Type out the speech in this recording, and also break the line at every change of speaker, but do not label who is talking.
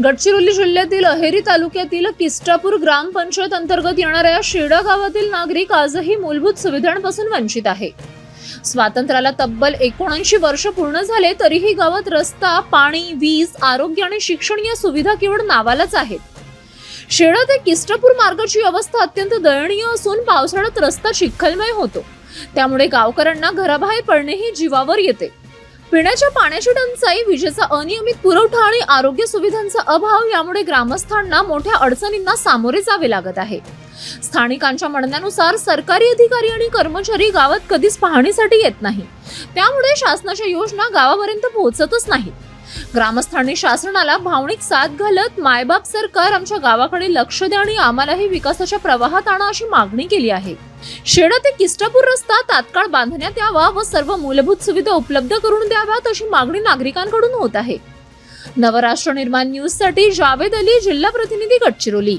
गडचिरोली जिल्ह्यातील अहेरी तालुक्यातील किस्टापूर ग्रामपंचायत अंतर्गत येणाऱ्या शेडा गावातील नागरिक आजही मूलभूत सुविधांपासून वंचित आहे। स्वातंत्र्याला तब्बल 79 वर्ष पूर्ण झाले तरीही गावात रस्ता, पाणी, वीज, आरोग्य आणि शिक्षण या सुविधा केवळ नावालाच आहेत। शेडा ते किस्टापूर मार्गाची अवस्था अत्यंत दयनीय असून पावसाळ्यात रस्ता चिखलमय होतो, त्यामुळे गावकऱ्यांना घराबाहेर पडणेही जीवावर येते। पिण्याच्या पाण्याची टंचाई, विजेचा अनियमित पुरवठा आणि आरोग्य सुविधांचा अभाव यामुळे ग्रामस्थांना मोठ्या अडचणींना सामोरे जावे लागत आहे। स्थानिकांच्या म्हणण्यानुसार सरकारी अधिकारी आणि कर्मचारी गावात कधीच पाहणीसाठी येत नाही, त्यामुळे शासनाच्या योजना गावापर्यंत पोहोचतच नाहीत। ग्रामस्थांनी शासनाला भावनिक साथ घालत मायबाप सरकार आमच्या गावाकडे लक्ष द्या आणि आम्हालाही विकासाच्या प्रवाहात आणा अशी मागणी केली आहे। शेडा ते किस्टापूर रस्ता तात्काळ बांधण्यात यावा व सर्व मूलभूत सुविधा उपलब्ध करून द्याव्यात अशी मागणी नागरिकांकडून होत आहे। नवराष्ट्र निर्माण न्यूज साठी जावेद अली, जिल्हा प्रतिनिधी, गडचिरोली।